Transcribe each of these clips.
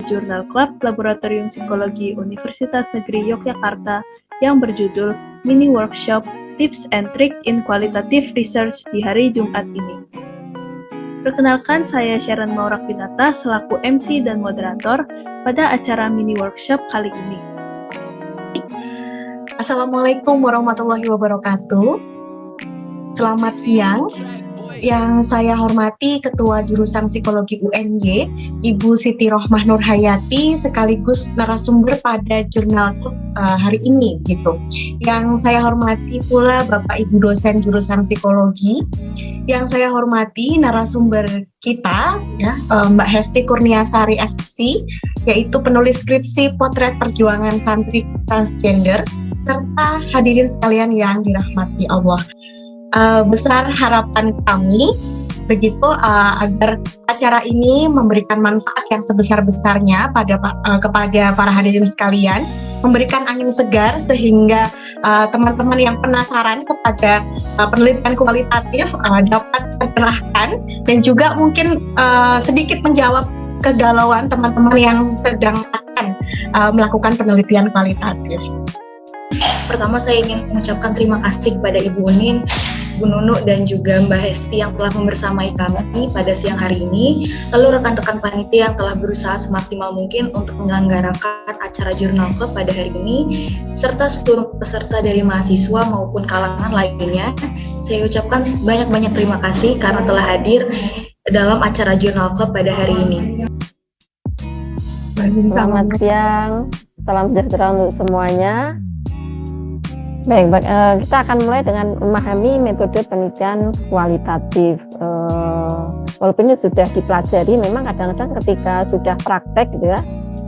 Jurnal Club Laboratorium Psikologi Universitas Negeri Yogyakarta yang berjudul Mini Workshop Tips and Trick in Qualitative Research di hari Jumat ini. Perkenalkan, saya Sharon Maurak Pinata selaku MC dan moderator pada acara mini workshop kali ini. Assalamualaikum warahmatullahi wabarakatuh. Selamat siang. Yang saya hormati Ketua Jurusan Psikologi UNY, Ibu Siti Rohmah Nurhayati, sekaligus narasumber pada jurnal hari ini gitu. Yang saya hormati pula Bapak Ibu dosen Jurusan Psikologi. Yang saya hormati narasumber kita ya, Mbak Hesti Kurniasari SPC, yaitu penulis skripsi Potret Perjuangan Santri Transgender, serta hadirin sekalian yang dirahmati Allah. Besar harapan kami begitu agar acara ini memberikan manfaat yang sebesar-besarnya kepada para hadirin sekalian, memberikan angin segar sehingga teman-teman yang penasaran kepada penelitian kualitatif dapat tercerahkan, dan juga mungkin sedikit menjawab kegalauan teman-teman yang sedang akan melakukan penelitian kualitatif. Pertama, saya ingin mengucapkan terima kasih kepada Ibu Unin, Bu Nunu, dan juga Mbak Hesti yang telah membersamai kami pada siang hari ini. Lalu rekan-rekan panitia yang telah berusaha semaksimal mungkin untuk menyelenggarakan acara Jurnal Club pada hari ini, serta seluruh peserta dari mahasiswa maupun kalangan lainnya. Saya ucapkan banyak-banyak terima kasih karena telah hadir dalam acara Jurnal Club pada hari ini. Selamat siang, salam sejahtera untuk semuanya. Baik, kita akan mulai dengan memahami metode penelitian kualitatif. Walaupun ini sudah dipelajari, memang kadang-kadang ketika sudah praktek gitu ya,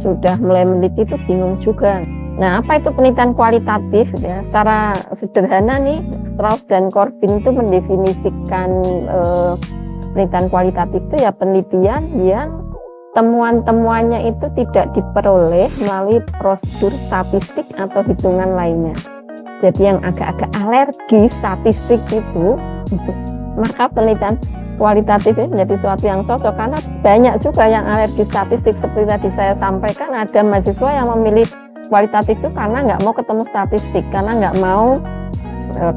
sudah mulai meneliti itu bingung juga. Nah, apa itu penelitian kualitatif? Ya, secara sederhana nih, Strauss dan Corbin itu mendefinisikan penelitian kualitatif itu ya penelitian yang temuan-temuannya itu tidak diperoleh melalui prosedur statistik atau hitungan lainnya. Jadi yang agak-agak alergi statistik itu, maka penelitian kualitatif ini menjadi sesuatu yang cocok, karena banyak juga yang alergi statistik. Seperti tadi saya sampaikan, ada mahasiswa yang memilih kualitatif itu karena nggak mau ketemu statistik, karena nggak mau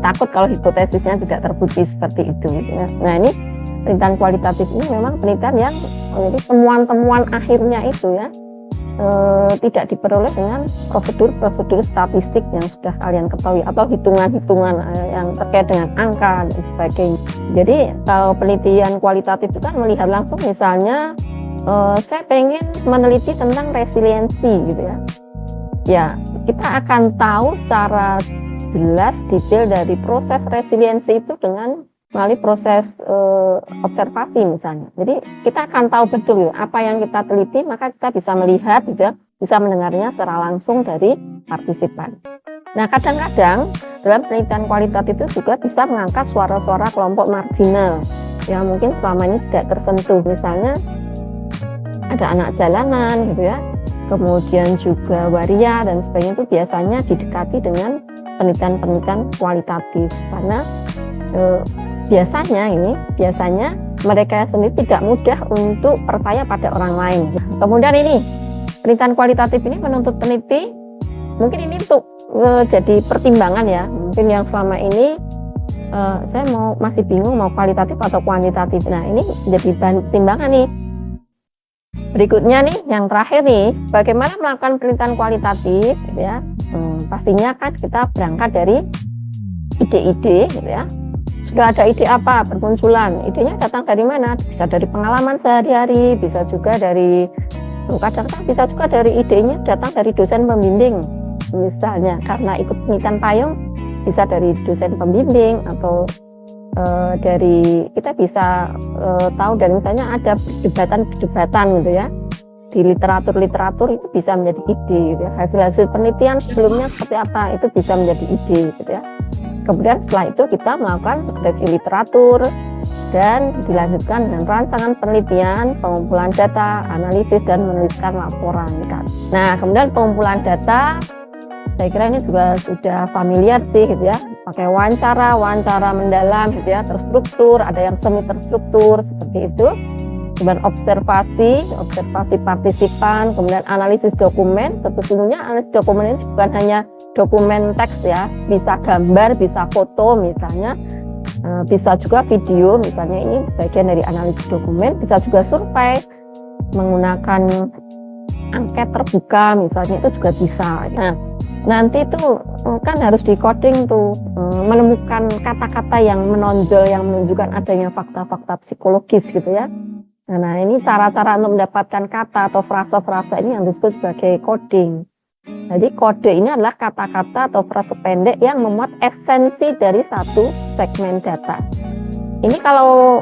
takut kalau hipotesisnya tidak terbukti seperti itu. Nah, ini penelitian kualitatif ini memang penelitian yang menjadi temuan-temuan akhirnya itu ya tidak diperoleh dengan prosedur-prosedur statistik yang sudah kalian ketahui atau hitungan-hitungan yang terkait dengan angka dan sebagainya. Jadi kalau penelitian kualitatif itu kan melihat langsung, misalnya saya pengen meneliti tentang resiliensi gitu ya. Ya, kita akan tahu secara jelas detail dari proses resiliensi itu dengan melalui proses observasi misalnya. Jadi kita akan tahu betul ya, apa yang kita teliti, maka kita bisa melihat, juga bisa mendengarnya secara langsung dari partisipan. Nah, kadang-kadang dalam penelitian kualitatif itu juga bisa mengangkat suara-suara kelompok marginal yang mungkin selama ini tidak tersentuh. Misalnya ada anak jalanan gitu ya, kemudian juga waria dan sebagainya, itu biasanya didekati dengan penelitian-penelitian kualitatif, karena biasanya mereka sendiri tidak mudah untuk percaya pada orang lain. Kemudian ini penelitian kualitatif ini menuntut peneliti, mungkin ini untuk jadi pertimbangan ya. Mungkin yang selama ini saya masih bingung mau kualitatif atau kuantitatif. Nah, ini jadi pertimbangan nih. Berikutnya nih, yang terakhir nih, bagaimana melakukan penelitian kualitatif gitu ya. Pastinya kan kita berangkat dari ide-ide gitu ya. Sudah ada ide apa bermunculan, idenya datang dari mana? Bisa dari pengalaman sehari-hari, bisa juga dari kadang-kadang bisa juga dari idenya datang dari dosen pembimbing misalnya, karena ikut penelitian payung bisa dari dosen pembimbing, atau dari kita bisa tahu dari misalnya ada perdebatan gitu ya di literatur itu bisa menjadi ide gitu ya. Hasil-hasil penelitian sebelumnya seperti apa itu bisa menjadi ide gitu ya. Kemudian setelah itu kita melakukan review literatur dan dilanjutkan dengan rancangan penelitian, pengumpulan data, analisis, dan menuliskan laporan. Nah, kemudian pengumpulan data, saya kira ini juga sudah familiar sih gitu ya, pakai wawancara mendalam gitu ya, terstruktur, ada yang semi terstruktur seperti itu. kemudian observasi partisipan, kemudian analisis dokumen. Tentunya analisis dokumen ini bukan hanya dokumen teks ya, bisa gambar, bisa foto misalnya, bisa juga video misalnya, ini bagian dari analisis dokumen. Bisa juga survei menggunakan angket terbuka misalnya, itu juga bisa. Nah, nanti itu kan harus di coding tuh, menemukan kata-kata yang menonjol, yang menunjukkan adanya fakta-fakta psikologis gitu ya. Nah, ini cara-cara untuk mendapatkan kata atau frasa-frasa ini yang disebut sebagai coding. Jadi kode ini adalah kata-kata atau frase pendek yang memuat esensi dari satu segmen data. Ini kalau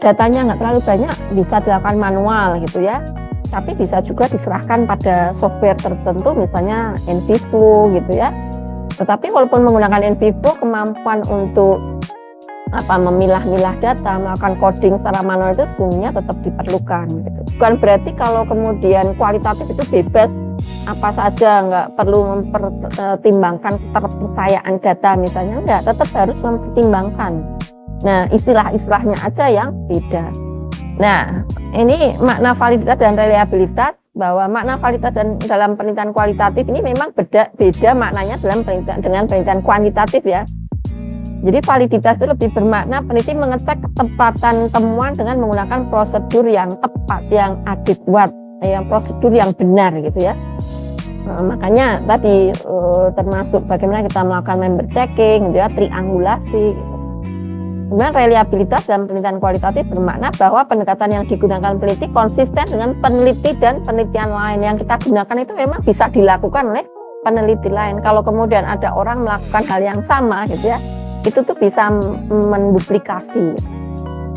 datanya nggak terlalu banyak bisa dilakukan manual gitu ya. Tapi bisa juga diserahkan pada software tertentu, misalnya NVivo gitu ya. Tetapi walaupun menggunakan NVivo, kemampuan untuk memilah-milah data, melakukan coding secara manual itu sesungguhnya tetap diperlukan. Gitu. Bukan berarti kalau kemudian kualitatif itu bebas apa saja, nggak perlu mempertimbangkan keterpercayaan data misalnya, enggak, tetap harus mempertimbangkan. Nah, istilah-istilahnya aja yang beda. Nah, ini makna validitas dan reliabilitas, bahwa makna validitas dan dalam penelitian kualitatif ini memang beda maknanya dalam dengan penelitian kuantitatif ya. Jadi validitas itu lebih bermakna peneliti mengecek ketepatan temuan dengan menggunakan prosedur yang tepat, yang adekuat, yang prosedur yang benar gitu ya. Makanya tadi termasuk bagaimana kita melakukan member checking, gitu ya, triangulasi. Gitu. Kemudian reliabilitas dalam penelitian kualitatif bermakna bahwa pendekatan yang digunakan peneliti konsisten dengan peneliti dan penelitian lain yang kita gunakan itu memang bisa dilakukan oleh peneliti lain. Kalau kemudian ada orang melakukan hal yang sama gitu ya, itu tuh bisa menduplikasi.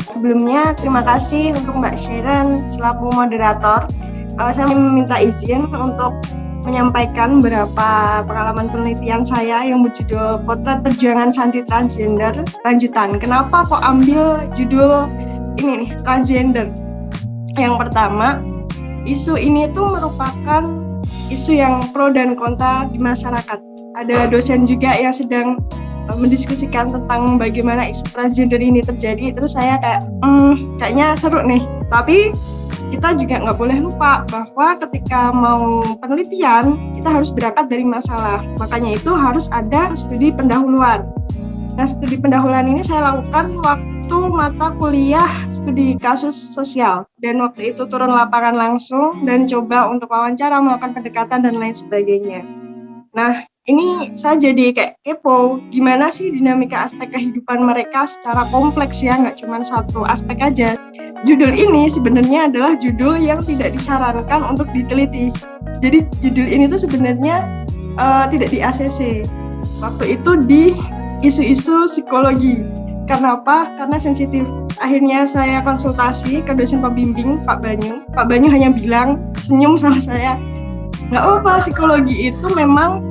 Sebelumnya terima kasih untuk Mbak Sharon selaku moderator. Saya meminta izin untuk menyampaikan beberapa pengalaman penelitian saya yang berjudul Potret Perjuangan Santi Transgender lanjutan. Kenapa kok ambil judul ini nih, transgender? Yang pertama, isu ini tuh merupakan isu yang pro dan kontra di masyarakat. Ada dosen juga yang sedang mendiskusikan tentang bagaimana isu transgender ini terjadi, terus saya kayaknya seru nih. Tapi kita juga nggak boleh lupa bahwa ketika mau penelitian kita harus berangkat dari masalah, makanya itu harus ada studi pendahuluan. Nah, studi pendahuluan ini saya lakukan waktu mata kuliah studi kasus sosial, dan waktu itu turun lapangan langsung dan coba untuk wawancara, melakukan pendekatan dan lain sebagainya. Nah, ini saya jadi kayak kepo, gimana sih dinamika aspek kehidupan mereka secara kompleks ya, nggak cuma satu aspek aja. Judul ini sebenarnya adalah judul yang tidak disarankan untuk diteliti. Jadi judul ini tuh sebenarnya tidak di ACC. Waktu itu di isu-isu psikologi. Karena apa? Karena sensitif. Akhirnya saya konsultasi ke dosen pembimbing, Pak Banyu. Pak Banyu hanya bilang, senyum sama saya, nggak apa-apa, psikologi itu memang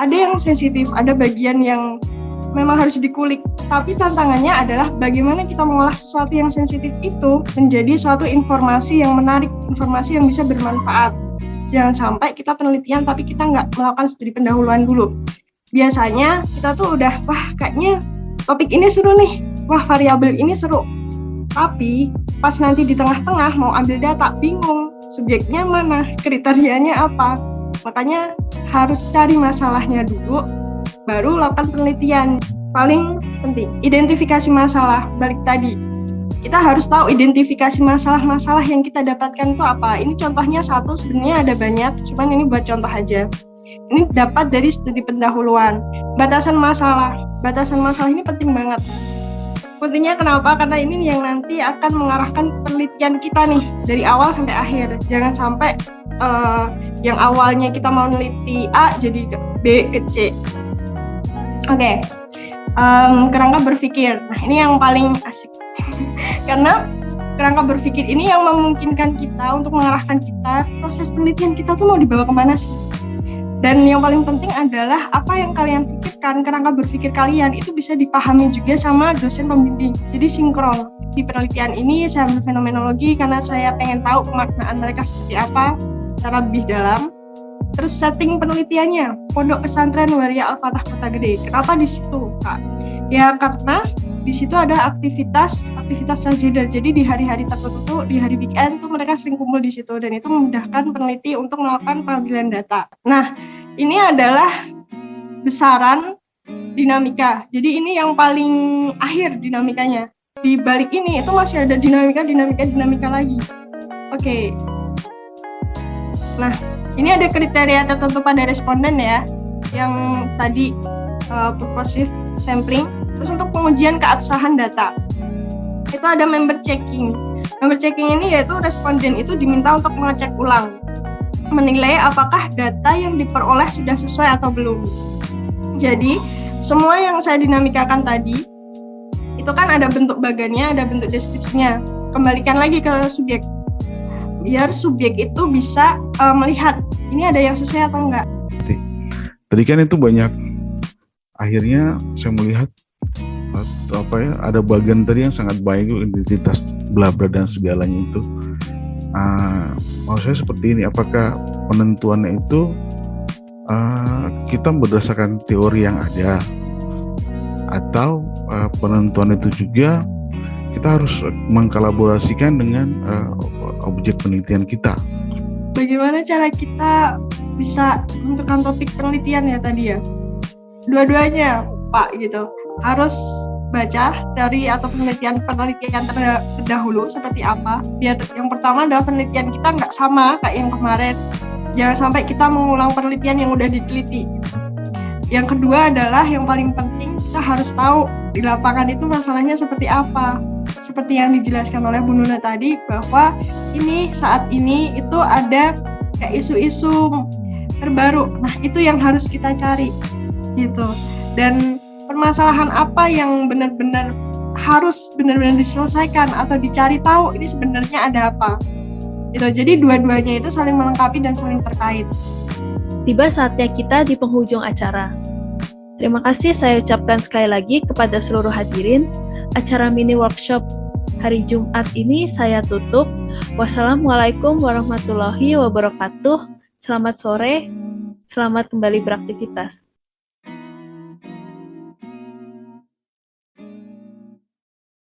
ada yang sensitif, ada bagian yang memang harus dikulik. Tapi tantangannya adalah bagaimana kita mengolah sesuatu yang sensitif itu menjadi suatu informasi yang menarik, informasi yang bisa bermanfaat. Jangan sampai kita penelitian tapi kita nggak melakukan studi pendahuluan dulu. Biasanya kita tuh udah, wah kayaknya topik ini seru nih, wah variabel ini seru. Tapi pas nanti di tengah-tengah mau ambil data, bingung, subjeknya mana, kriterianya apa. Makanya harus cari masalahnya dulu, baru lakukan penelitian. Paling penting, identifikasi masalah. Balik tadi, kita harus tahu identifikasi masalah-masalah yang kita dapatkan itu apa. Ini contohnya satu, sebenarnya ada banyak, cuman ini buat contoh aja. Ini dapat dari studi pendahuluan. Batasan masalah ini penting banget. Pentingnya kenapa? Karena ini yang nanti akan mengarahkan penelitian kita nih, dari awal sampai akhir. Jangan sampai yang awalnya kita mau neliti A jadi ke B ke C. Oke. Kerangka berpikir. Nah, ini yang paling asik. Karena kerangka berpikir ini yang memungkinkan kita untuk mengarahkan kita, proses penelitian kita tuh mau dibawa kemana sih? Dan yang paling penting adalah apa yang kalian pikirkan, kerangka berpikir kalian itu bisa dipahami juga sama dosen pembimbing. Jadi sinkron. Di penelitian ini saya ambil fenomenologi karena saya pengen tahu pemaknaan mereka seperti apa secara lebih dalam. Terus setting penelitiannya, Pondok Pesantren Waria Al-Fatah Kota Gede. Kenapa di situ, Kak? Ya karena di situ ada aktivitas sajidar. Jadi di hari-hari tertentu, di hari weekend tuh mereka sering kumpul di situ, dan itu memudahkan peneliti untuk melakukan pengambilan data. Nah, ini adalah besaran dinamika. Jadi ini yang paling akhir dinamikanya. Di balik ini itu masih ada dinamika lagi. Oke. Nah, ini ada kriteria tertentu pada responden ya, yang tadi purposive sampling. Terus untuk pengujian keabsahan data, itu ada member checking. Member checking ini yaitu responden itu diminta untuk mengecek ulang, menilai apakah data yang diperoleh sudah sesuai atau belum. Jadi, semua yang saya dinamikakan tadi, itu kan ada bentuk bagannya, ada bentuk deskripsinya. Kembalikan lagi ke subjek, biar subjek itu bisa melihat, ini ada yang sesuai atau enggak. Tadi kan itu banyak, akhirnya saya melihat ada bagian tadi yang sangat baik, identitas bla bla dan segalanya itu. Maksud saya seperti ini, apakah penentuannya itu kita berdasarkan teori yang ada, atau penentuan itu juga kita harus mengkolaborasikan dengan objek penelitian kita? Bagaimana cara kita bisa menentukan topik penelitian ya tadi ya? Dua-duanya Pak gitu. Harus baca teori atau penelitian terdahulu seperti apa, biar yang pertama adalah penelitian kita nggak sama kayak yang kemarin, jangan sampai kita mengulang penelitian yang udah diteliti. Yang kedua adalah yang paling penting, kita harus tahu di lapangan itu masalahnya seperti apa, seperti yang dijelaskan oleh Bu Nuna tadi, bahwa ini saat ini itu ada kayak isu-isu terbaru. Nah, itu yang harus kita cari gitu. Dan permasalahan apa yang benar-benar harus benar-benar diselesaikan atau dicari tahu ini sebenarnya ada apa. Gitu. Jadi dua-duanya itu saling melengkapi dan saling terkait. Tiba saatnya kita di penghujung acara. Terima kasih saya ucapkan sekali lagi kepada seluruh hadirin. Acara mini workshop hari Jumat ini saya tutup. Wassalamualaikum warahmatullahi wabarakatuh. Selamat sore, selamat kembali beraktivitas.